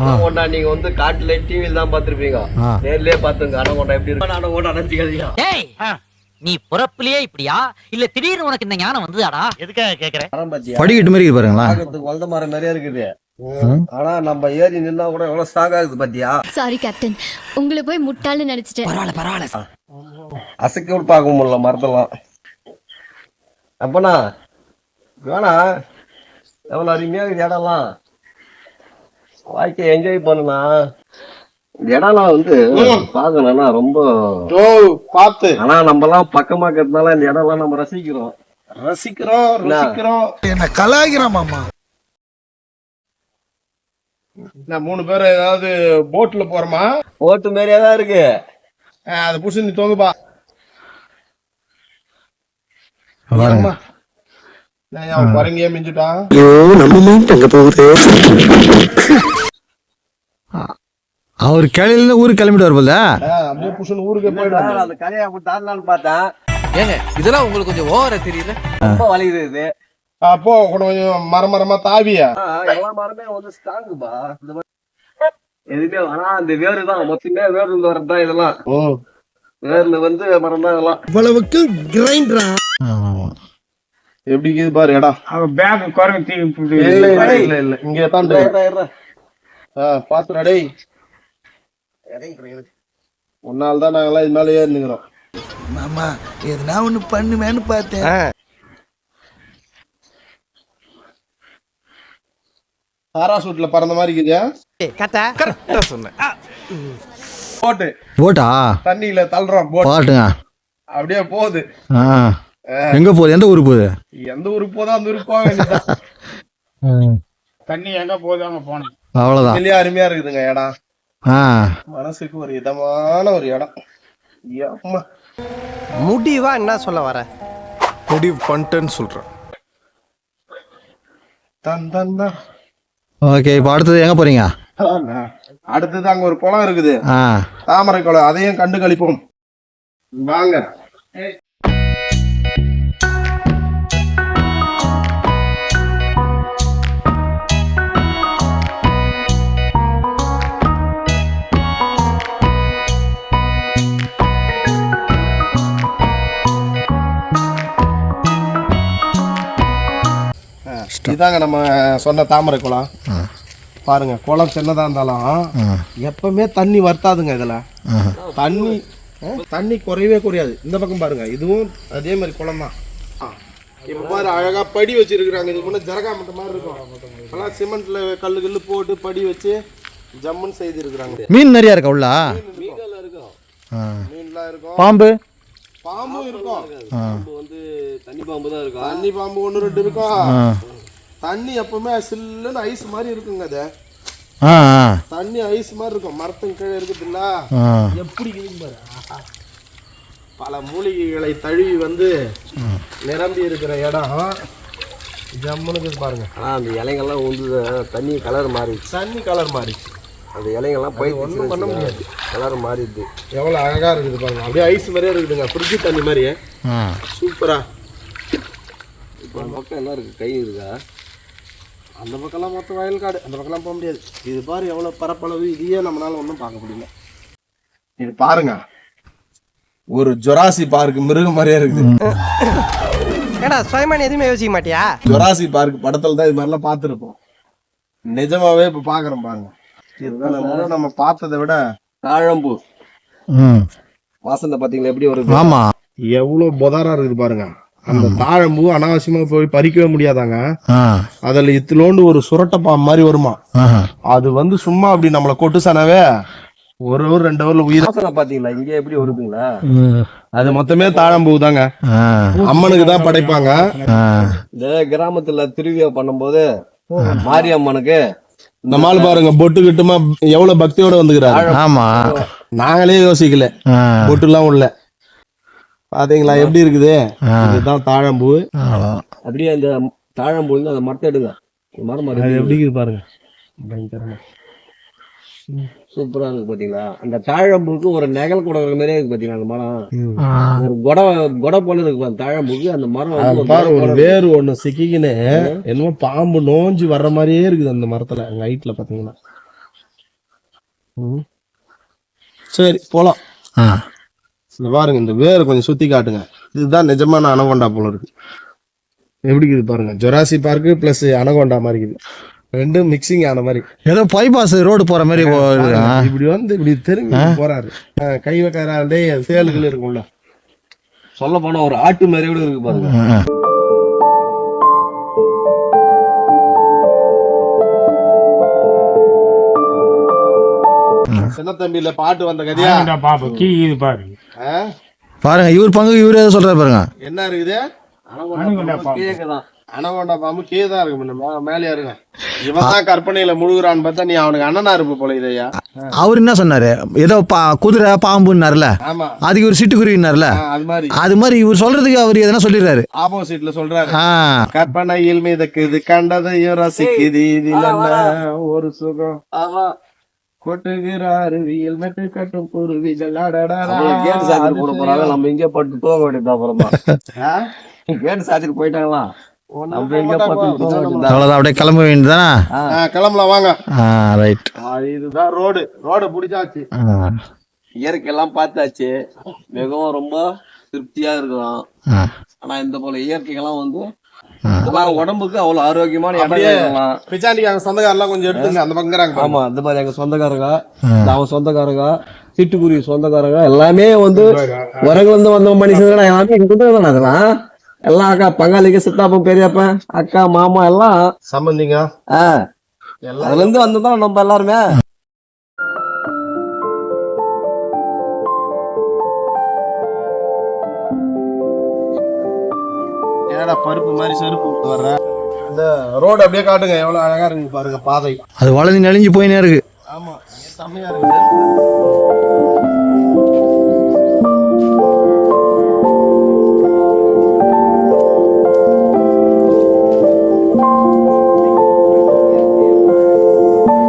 Anaconda நீங்க வந்து காட்டுல டிவில தான் பாத்துருப்பீங்க. நேர்லயே பாத்துங்க அனகொண்டா எப்படி இருக்கு. அனகொண்டா நினைச்சுக்காதீங்க. டேய் நீ பிறப்புலயே இப்படியா இல்ல திடீர்னு உனக்கு இந்த ஞானம் வந்ததாடா? எதுக்காக கேக்குறேன்? படிக்கட்டு மாதிரி இருக்கு பாருங்களா. பாக்கிறதுக்கு வளர்ந்த மரம் நிறைய இருக்குது. ஆனா நம்ம ஏறி நின்னா கூட எவ்வளவு ஸ்ட்ராங் ஆகுது பாத்தியா? சாரி கேப்டன், உங்களை போய் முட்டாள்னு நினைச்சிட்டேன். பரவாயில்ல. அசைக்க விட்டு பார்க்க முடியல மரத்தெல்லாம். அப்பனா வேணா எவ்வளவு அருமையா இருக்குது இடம்லாம். வாழ்க்கையை என்ஜாய் பண்ணனா இந்த இடம்லாம் வந்து பாக்கணும்னா ரொம்ப பார்த்து. ஆனா நம்ம எல்லாம் பக்கமா இருக்கிறதுனால இந்த இடம்லாம் நம்ம ரசிக்கிறோம். என்ன கலாய்கிறாமாமா? நான் 3 பேர் ஏதாவது போட்ல போறோமா? ஓட்டு மாதிரியே தான் இருக்கு. அது புடிச்சு நீ தோங்குப்பா. பரங்கியா மிஞ்சுட்டான். அவர் கிளையில இருந்து ஊருக்கு கிளம்பிட்டு வரும்போது அப்படியே புஷன் ஊருக்கு போயிடுவாங்க. அந்த கரையை அப்படி தாண்டலான்னு பார்த்தேன். ஏங்க இதெல்லாம் உங்களுக்கு கொஞ்சம் ஓவரா தெரியல? ரொம்ப வலிக்குது இது. அப்போ கொஞ்சம் மரமா தாவியா எல்லா மரமே வந்து ஸ்ட்ராங்குப்பா. எதுவுமே ஆனா அந்த வேறு தான் மொத்தமே வேறு இருந்து வரதுதான் இதெல்லாம். வேர்ல வந்து மரம் தான் இதெல்லாம். இவ்வளவுக்கு கிரைண்டரா எப்படி இருக்குது பாரு இடம். பேக் குரங்கு இல்ல இங்க தான் பாத்துடா டேய். ஒன்னால தான் நாங்கெல்லாம் இது மேல ஏறினுக்கிறோம். மாமா எதுனா ஒண்ணு பண்ணுவேன்னு பார்த்தேன். பாராசூட்ல பறந்த மாதிரி இருக்குதா? கரெக்டா சொன்னேன். போட்டா தண்ணியில தள்ளுறோம் போட். பாட்டுங்க அப்படியே போகுது. எங்க போகுது? எந்த ஊருக்கு போகுது? எந்த ஊருக்கு போதோ அந்த ஊருக்கு போக வேண்டியதான். தண்ணி எங்க போதாங்க போனேன். அவ்வளவுதான். வெளியே அருமையா இருக்குதுங்க இடம். மனசுக்கு ஒரு இதமான ஒரு இடம். முடிவா என்ன சொல்ல வர? முடிவு பண்ணிட்டேன்னு சொல்றேன். ஓகே, இப்போ அடுத்தது எங்க போறீங்க? அடுத்தது அங்க ஒரு குளம் இருக்குது, தாமரை குளம். அதையும் கண்டு கழிப்போம் வாங்க. இதாங்க நம்ம சொன்ன தாமரை குளம். பாருங்க, குளம் சின்னதா இருந்தாலும் எப்பவுமே தண்ணி வர்த்தாதுங்க. இதுல தண்ணி குறையவே குறையாது. இந்த பக்கம் பாருங்க, இதுவும் அதே மாதிரி குளம் தான். இப்ப பாரு அழகா படி வச்சிருக்கிறாங்க. இது கூட ஜரகா மட்ட மாதிரி இருக்கும். ஆனால் சிமெண்ட்ல கல்லு போட்டு படி வச்சு ஜம்முன்னு செய்து இருக்கிறாங்க. மீன் நிறைய இருக்கா உள்ள? மீன்லாம் இருக்கும். பாம்பும் இருக்கும். பாம்பு வந்து தண்ணி பாம்பு தான் இருக்கும். தண்ணி பாம்பு 1-2 இருக்கும். தண்ணி எப்பவுமே சில்லுன்னு ஐஸ் மாதிரி இருக்குங்க. அது தண்ணி ஐஸ் மாதிரி இருக்கும். மரத்தின் கீழே இருக்குதுல்ல, எப்படி பாரு. பல மூலிகைகளை தழுவி வந்து நிரம்பி இருக்கிற இடம் ஜம்முனுக்கு பாருங்க. ஆனா அந்த இலைங்கள்லாம் வந்து தண்ணி கலர் மாறிடுச்சு. தண்ணி கலர் மாறிடுச்சு. அந்த இலைங்கள்லாம் போய் ஒன்றும் பண்ண முடியாது, கலர் மாறிடுது. எவ்வளோ அழகா இருக்குது பாருங்க. அப்படியே ஐஸ் மாதிரியே இருக்குதுங்க, ஃப்ரிட்ஜ் தண்ணி மாதிரியே சூப்பரா. இப்போ அந்த பக்கம் என்ன இருக்கு? கை இருக்கா? அந்த பக்கம்லாம் மொத்தம் வயல்காடு. அந்த பக்கம்லாம் போக முடியாது. இது பாரு எவ்வளோ பரப்பளவு. இதையே நம்மளால ஒன்றும் பார்க்க முடியல. இது பாருங்க, ஒரு ஜொராசி பார்க் மிருகம் மாதிரியே இருக்குது. ஏடா சுயமான எதுவுமே யோசிக்க மாட்டியா? ஜொராசி பார்க் படத்துல தான் இது மாதிரிலாம் பார்த்துருப்போம். நிஜமாவே இப்ப பாக்குறோம் பாருங்க. இதுதான் நம்ம பார்த்ததை விட தாழம்பூ வாசனை பாத்தீங்களா எப்படி வருது? ஆமா, எவ்வளவு பொதாரா இருக்குது பாருங்க. அந்த தாழம்பூ அனாவசியமா போய் பறிக்கவே முடியாதாங்க. அதுல இத்திலோண்டு ஒரு சுரட்டப்பா மாதிரி வருமா. அது வந்து சும்மா அப்படி நம்மள கொட்டு சனவே ஒரு 2 ஹவர்ல உயிர். வாசனை பாத்தீங்களா இங்க எப்படி வருதுங்களா? அது மொத்தமே தாழம்பூ தாங்க. அம்மனுக்கு தான் படைப்பாங்க. இந்த கிராமத்துல திருவிழா பண்ணும்போது மாரியம்மனுக்கு நம்மால் பாருங்க பொட்டு கிட்டுமா எவ்வளவு பக்தியோட வந்துக்கிறாரு. ஆமா, நாங்களே யோசிக்கல. பொட்டு எல்லாம் உள்ள பாத்தீங்களா எப்படி இருக்குது. இதுதான் தாழம்பூ. அப்படியே அந்த தாழம்பூ அந்த மரத்தை எடுங்க. மரம் எப்படி இருக்குது பாருங்க, பயங்கரமா சூப்பரா இருக்கு பாத்தீங்களா. அந்த தாழம்பூக்கு ஒரு நெகல் குடல் மாதிரியே இருக்கு பாத்தீங்களா. அந்த மரம் ஒரு கொடை போல இருக்கு தாழம்பூக்கு. அந்த மரம் பாரு ஒரு வேறு ஒண்ணு சிக்கிக்கின்னு என்னமோ பாம்பு நோஞ்சி வர்ற மாதிரியே இருக்குது அந்த மரத்துல. அங்க ஹைட்ல பாத்தீங்கன்னா சரி போலாம். ஆ இந்த பாருங்க, இந்த வேரை கொஞ்சம் சுத்தி காட்டுங்க. இதுதான் நிஜமான அனகொண்டா போல இருக்கு. எப்படி இருக்குது பாருங்க, ஜொராசி பார்க்கு பிளஸ் அனகொண்டா மாதிரி இருக்குது, ரெண்டும் மிக்சிங் ஆன மாதிரி. ஏதோ பைபாஸ் ரோடு போற மாதிரி இப்படி வந்து இப்படி திரும்பி போறாரு. கை வைக்கிறாண்டே சேலுகள் இருக்கும்ல, சொல்ல போனா ஒரு ஆட்டு மாதிரி கூட இருக்கு பாருங்க. சின்ன தம்பியில பாட்டு வந்த கதையா பாப்பு கீ இது பாரு. பாருங்க, இவர் பங்கு இவர் ஏதோ சொல்றாரு பாருங்க. என்ன இருக்குது? அணுகுண்டா பாப்பு. கேக்குதான். அனகொண்டா பாம்பு கீழே தான் இருக்கு, மேலேயா இருங்க. இவன் தான் கற்பனையில முழுகுறான்னு பார்த்தா நீ அவனுக்கு அண்ணனா இருப்ப போல இதையா. அவர் என்ன சொன்னாரு, ஏதோ குதிரை பாம்புன்னாருல, ஆமா அதுக்கு ஒரு சிட்டுக்குருவினார்ல, அது மாதிரி இவர் சொல்றதுக்கு அவர் எதனா சொல்லிடுறாரு, ஆப்போசிட்ல சொல்றாரு. கற்பனையில் மிதக்குது கண்டதையும் ரசிக்குது இதில் ஒரு சுகம். கொட்டுகிறாரு வியல் மெட்டு கட்டும் குருவிகள். கேட்டு சாத்திட்டு போட போறாங்க, நம்ம இங்கே பட்டு தூங்க வேண்டியது அப்புறமா. கேட்டு சாத்திட்டு போயிட்டாங்களா, நம்ம இங்கே பட்டு தூங்க வேண்டியது. அவ்வளவுதான், அப்படியே கிளம்ப வேண்டியதுதானா? கிளம்பலாம் வாங்க. ரைட். இதுதான் ரோடு பிடிச்சாச்சு. இயற்கையெல்லாம் பார்த்தாச்சு, மிகவும் ரொம்ப திருப்தியா இருக்கும். ஆனா இந்த போல இயற்கைகள்லாம் வந்து உடம்புக்கு அவ்வளவு ஆரோக்கியமான இடம். பிச்சாண்டிக்கு அங்க சொந்தக்காரெல்லாம் கொஞ்சம் எடுத்துங்க, அந்த பக்கம். ஆமா, அந்த மாதிரி எங்க சொந்தக்காரங்க, அவன் சொந்தக்காரங்க, சிட்டுக்குருவி சொந்தக்காரங்க எல்லாமே வந்து உரங்கள் வந்து வந்த மனுஷங்க எல்லாமே எங்க அதெல்லாம் எல்லாம் அக்கா பங்காளிக்கு சித்தாப்பன் பெரியப்பன் அக்கா மாமா எல்லாம் சம்பந்திங்க. அதுல இருந்து வந்துதான் நம்ம எல்லாருமே. ஏடா பருப்பு மாதிரி செருப்பு விட்டு வர்ற. இந்த ரோடு அப்படியே காட்டுங்க, எவ்வளவு அழகா இருக்கு பாருங்க பாதை. அது வளைஞ்சு நெளிஞ்சு போயினே இருக்கு. ஆமா, செம்மையா இருக்கு.